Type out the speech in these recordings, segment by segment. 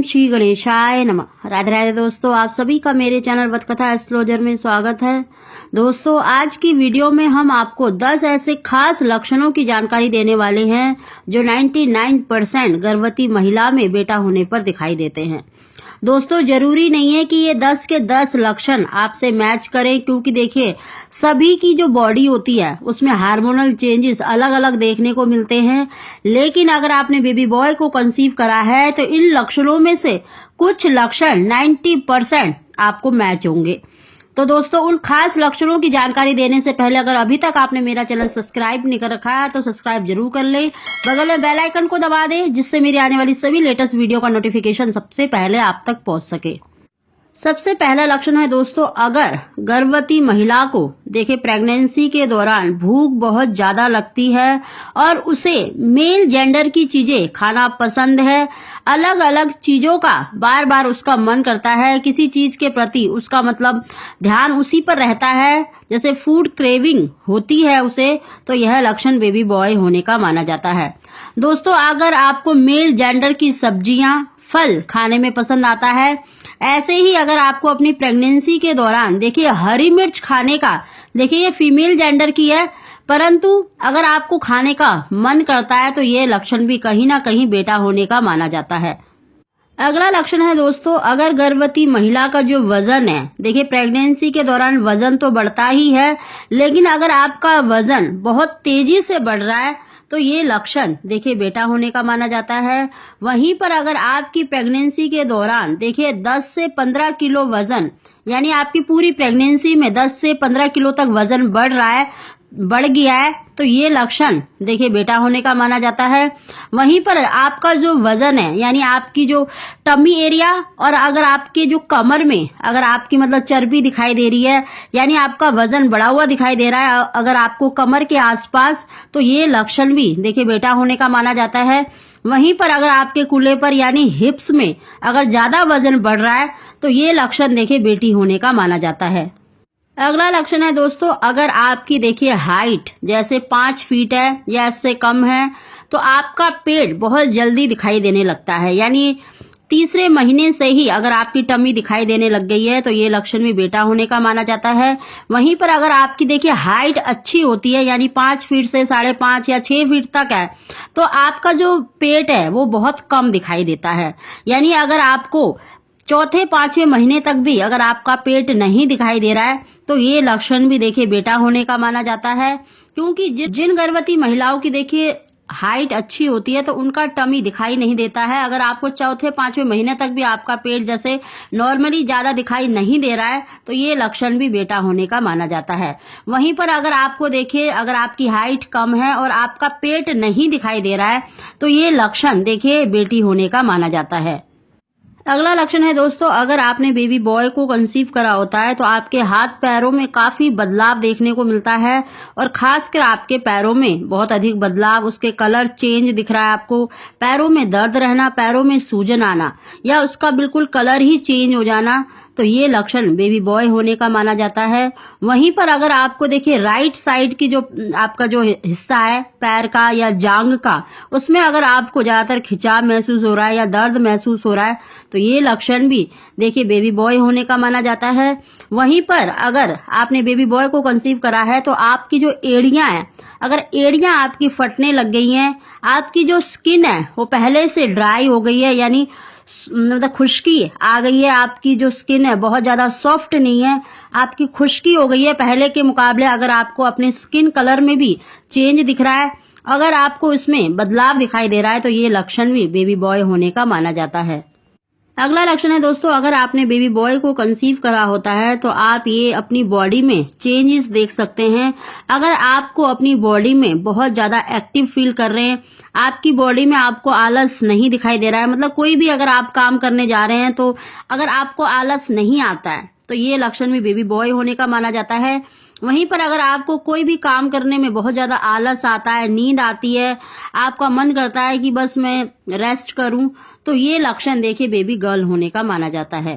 श्री गणेशाय नमः। राधे राधे दोस्तों, आप सभी का मेरे चैनल वतकथा एस्ट्रोलॉजर में स्वागत है। दोस्तों, आज की वीडियो में हम आपको 10 ऐसे खास लक्षणों की जानकारी देने वाले हैं जो 99% गर्भवती महिला में बेटा होने पर दिखाई देते हैं। दोस्तों, जरूरी नहीं है कि ये 10 के 10 लक्षण आपसे मैच करें, क्योंकि देखिए सभी की जो बॉडी होती है उसमें हार्मोनल चेंजेस अलग अलग देखने को मिलते हैं। लेकिन अगर आपने बेबी बॉय को कंसीव करा है तो इन लक्षणों में से कुछ लक्षण 90% आपको मैच होंगे। तो दोस्तों, उन खास लक्षणों की जानकारी देने से पहले अगर अभी तक आपने मेरा चैनल सब्सक्राइब नहीं कर रखा है तो सब्सक्राइब जरूर कर लें, बगल में बेल आइकन को दबा दें जिससे मेरी आने वाली सभी लेटेस्ट वीडियो का नोटिफिकेशन सबसे पहले आप तक पहुंच सके। सबसे पहला लक्षण है दोस्तों, अगर गर्भवती महिला को देखिए प्रेगनेंसी के दौरान भूख बहुत ज्यादा लगती है और उसे मेल जेंडर की चीजें खाना पसंद है, अलग अलग चीजों का बार बार उसका मन करता है, किसी चीज के प्रति उसका मतलब ध्यान उसी पर रहता है, जैसे फूड क्रेविंग होती है उसे, तो यह लक्षण बेबी बॉय होने का माना जाता है। दोस्तों, अगर आपको मेल जेंडर की सब्जियां फल खाने में पसंद आता है, ऐसे ही अगर आपको अपनी प्रेगनेंसी के दौरान देखिए हरी मिर्च खाने का, देखिए ये फीमेल जेंडर की है, परंतु अगर आपको खाने का मन करता है तो ये लक्षण भी कहीं ना कहीं बेटा होने का माना जाता है। अगला लक्षण है दोस्तों, अगर गर्भवती महिला का जो वजन है, देखिए प्रेगनेंसी के दौरान वजन तो बढ़ता ही है, लेकिन अगर आपका वजन बहुत तेजी से बढ़ रहा है तो ये लक्षण देखिए बेटा होने का माना जाता है। वहीं पर अगर आपकी प्रेगनेंसी के दौरान देखिए 10 से 15 किलो वजन, यानी आपकी पूरी प्रेगनेंसी में 10 से 15 किलो तक वजन बढ़ गया है, तो ये लक्षण देखिए बेटा होने का माना जाता है। वहीं पर आपका जो वजन है, यानी आपकी जो टमी एरिया और अगर आपके जो कमर में अगर आपकी मतलब चर्बी दिखाई दे रही है, यानी आपका वजन बढ़ा हुआ दिखाई दे रहा है अगर आपको कमर के आसपास, तो ये लक्षण भी देखिए बेटा होने का माना जाता है। वहीं पर अगर आपके कूल्हे पर यानी हिप्स में अगर ज्यादा वजन बढ़ रहा है तो ये लक्षण देखिए बेटी होने का माना जाता है। अगला लक्षण है दोस्तों, अगर आपकी देखिए हाइट जैसे 5 फीट है या इससे कम है तो आपका पेट बहुत जल्दी दिखाई देने लगता है, यानी तीसरे महीने से ही अगर आपकी टमी दिखाई देने लग गई है तो ये लक्षण भी बेटा होने का माना जाता है। वहीं पर अगर आपकी देखिए हाइट अच्छी होती है, यानी 5 फीट से 5.5 या 6 फीट तक है, तो आपका जो पेट है वो बहुत कम दिखाई देता है। यानी अगर आपको चौथे 5वें महीने तक भी अगर आपका पेट नहीं दिखाई दे रहा है तो ये लक्षण भी देखिए बेटा होने का माना जाता है, क्योंकि जिन गर्भवती महिलाओं की देखिए हाइट अच्छी होती है तो उनका टमी दिखाई नहीं देता है। अगर आपको चौथे 5वें महीने तक भी आपका पेट जैसे नॉर्मली ज्यादा दिखाई नहीं दे रहा है तो ये लक्षण भी बेटा होने का माना जाता है। वहीं पर अगर आपको देखिए अगर आपकी हाइट कम है और आपका पेट नहीं दिखाई दे रहा है तो ये लक्षण देखिए बेटी होने का माना जाता है। अगला लक्षण है दोस्तों, अगर आपने बेबी बॉय को कंसीव करा होता है तो आपके हाथ पैरों में काफी बदलाव देखने को मिलता है और खासकर आपके पैरों में बहुत अधिक बदलाव, उसके कलर चेंज दिख रहा है आपको, पैरों में दर्द रहना, पैरों में सूजन आना या उसका बिल्कुल कलर ही चेंज हो जाना, तो ये लक्षण बेबी बॉय होने का माना जाता है। वहीं पर अगर आपको देखिए राइट साइड की जो आपका जो हिस्सा है पैर का या जांग का, उसमें अगर आपको ज्यादातर खिंचाव महसूस हो रहा है या दर्द महसूस हो रहा है तो ये लक्षण भी देखिए बेबी बॉय होने का माना जाता है। वहीं पर अगर आपने बेबी बॉय को कंसीव करा है तो आपकी जो एड़ियां हैं, अगर एड़ियां आपकी फटने लग गई हैं, आपकी जो स्किन है वो पहले से ड्राई हो गई है, यानी मतलब खुश्की आ गई है, आपकी जो स्किन है बहुत ज्यादा सॉफ्ट नहीं है, आपकी खुश्की हो गई है पहले के मुकाबले, अगर आपको अपने स्किन कलर में भी चेंज दिख रहा है, अगर आपको इसमें बदलाव दिखाई दे रहा है तो ये लक्षण भी बेबी बॉय होने का माना जाता है। अगला लक्षण है दोस्तों, अगर आपने बेबी बॉय को कंसीव करा होता है तो आप ये अपनी बॉडी में चेंजेस देख सकते हैं। अगर आपको अपनी बॉडी में बहुत ज्यादा एक्टिव फील कर रहे हैं, आपकी बॉडी में आपको आलस नहीं दिखाई दे रहा है, मतलब कोई भी अगर आप काम करने जा रहे हैं तो अगर आपको आलस नहीं आता है तो ये लक्षण भी बेबी बॉय होने का माना जाता है। वहीं पर अगर आपको कोई भी काम करने में बहुत ज्यादा आलस आता है, नींद आती है, आपका मन करता है कि बस मैं रेस्ट करूं, तो ये लक्षण देखिए बेबी गर्ल होने का माना जाता है।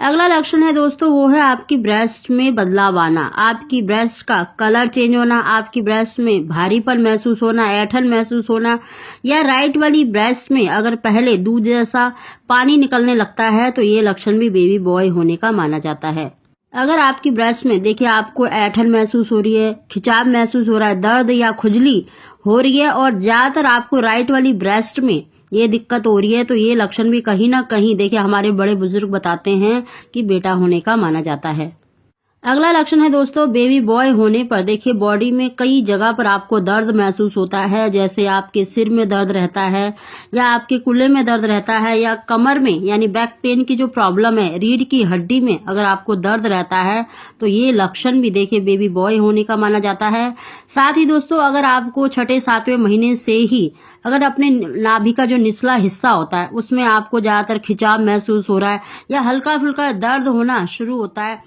अगला लक्षण है दोस्तों, वो है आपकी ब्रेस्ट में बदलाव आना, आपकी ब्रेस्ट का कलर चेंज होना, आपकी ब्रेस्ट में भारीपन महसूस होना, ऐंठन महसूस होना, या राइट वाली ब्रेस्ट में अगर पहले दूध जैसा पानी निकलने लगता है तो ये लक्षण भी बेबी बॉय होने का माना जाता है। अगर आपकी ब्रेस्ट में देखिए आपको ऐंठन महसूस हो रही है, खिंचाव महसूस हो रहा है, दर्द या खुजली हो रही है और ज्यादातर आपको राइट वाली ब्रेस्ट में ये दिक्कत हो रही है, तो ये लक्षण भी कहीं ना कहीं देखिए हमारे बड़े बुजुर्ग बताते हैं कि बेटा होने का माना जाता है। अगला लक्षण है दोस्तों, बेबी बॉय होने पर देखिए बॉडी में कई जगह पर आपको दर्द महसूस होता है, जैसे आपके सिर में दर्द रहता है या आपके कूल्हे में दर्द रहता है या कमर में यानी बैक पेन की जो प्रॉब्लम है, रीढ़ की हड्डी में अगर आपको दर्द रहता है तो ये लक्षण भी देखिए बेबी बॉय होने का माना जाता है। साथ ही दोस्तों, अगर आपको 6-7वें महीने से ही अगर अपने नाभि का जो निचला हिस्सा होता है उसमें आपको ज्यादातर खिंचाव महसूस हो रहा है या हल्का फुल्का दर्द होना शुरू होता है,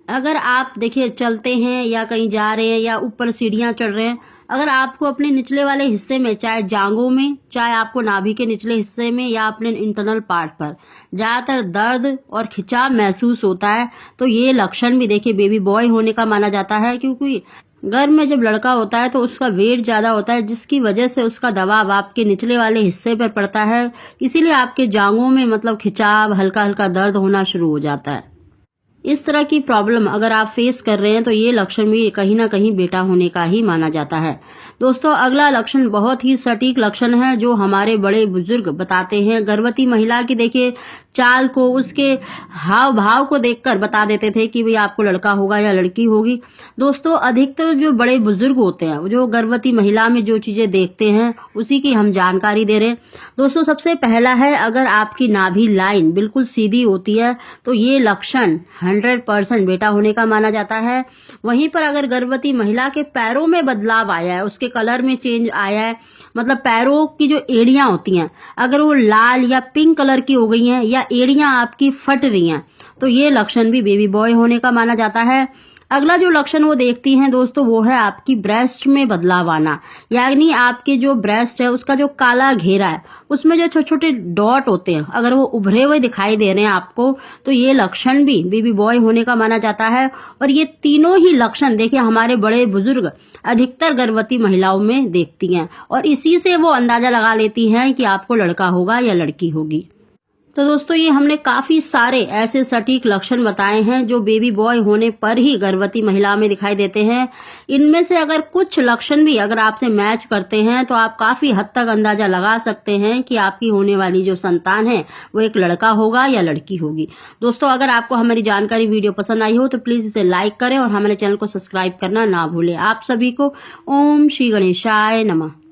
अगर आप देखिए चलते हैं या कहीं जा रहे हैं या ऊपर सीढ़ियां चढ़ रहे हैं, अगर आपको अपने निचले वाले हिस्से में, चाहे जांघों में, चाहे आपको नाभि के निचले हिस्से में या अपने इंटरनल पार्ट पर ज्यादातर दर्द और खिंचाव महसूस होता है तो ये लक्षण भी देखिए बेबी बॉय होने का माना जाता है, क्योंकि गर्भ में जब लड़का होता है तो उसका वेट ज्यादा होता है, जिसकी वजह से उसका दबाव आपके निचले वाले हिस्से पर पड़ता है, इसीलिए आपके जांघों में मतलब खिंचाव, हल्का हल्का दर्द होना शुरू हो जाता है। इस तरह की प्रॉब्लम अगर आप फेस कर रहे हैं तो ये लक्षण भी कहीं ना कहीं बेटा होने का ही माना जाता है। दोस्तों, अगला लक्षण बहुत ही सटीक लक्षण है जो हमारे बड़े बुजुर्ग बताते हैं। गर्भवती महिला की देखिए चाल को, उसके हाव भाव को देखकर बता देते थे कि भाई आपको लड़का होगा या लड़की होगी। दोस्तों, अधिकतर जो बड़े बुजुर्ग होते हैं जो गर्भवती महिला में जो चीजें देखते हैं उसी की हम जानकारी दे रहे हैं। दोस्तों, सबसे पहला है, अगर आपकी नाभि लाइन बिल्कुल सीधी होती है तो ये लक्षण 100% बेटा होने का माना जाता है। वहीं पर अगर गर्भवती महिला के पैरों में बदलाव आया है, उसके कलर में चेंज आया है, मतलब पैरों की जो एड़ियां होती हैं अगर वो लाल या पिंक कलर की हो गई हैं या एड़ियां आपकी फट रही हैं तो ये लक्षण भी बेबी बॉय होने का माना जाता है। अगला जो लक्षण वो देखती हैं दोस्तों, वो है आपकी ब्रेस्ट में बदलाव आना, यानी आपके जो ब्रेस्ट है उसका जो काला घेरा है उसमें जो छोटे छोटे डॉट होते हैं अगर वो उभरे हुए दिखाई दे रहे हैं आपको तो ये लक्षण भी बेबी बॉय होने का माना जाता है। और ये तीनों ही लक्षण देखिए हमारे बड़े बुजुर्ग अधिकतर गर्भवती महिलाओं में देखती हैं और इसी से वो अंदाजा लगा लेती हैं कि आपको लड़का होगा या लड़की होगी। तो दोस्तों, ये हमने काफी सारे ऐसे सटीक लक्षण बताए हैं जो बेबी बॉय होने पर ही गर्भवती महिला में दिखाई देते हैं। इनमें से अगर कुछ लक्षण भी अगर आपसे मैच करते हैं तो आप काफी हद तक अंदाजा लगा सकते हैं कि आपकी होने वाली जो संतान है वो एक लड़का होगा या लड़की होगी। दोस्तों, अगर आपको हमारी जानकारी वीडियो पसंद आई हो तो प्लीज इसे लाइक करें और हमारे चैनल को सब्सक्राइब करना ना भूलें। आप सभी को ओम श्री गणेशाय नमः।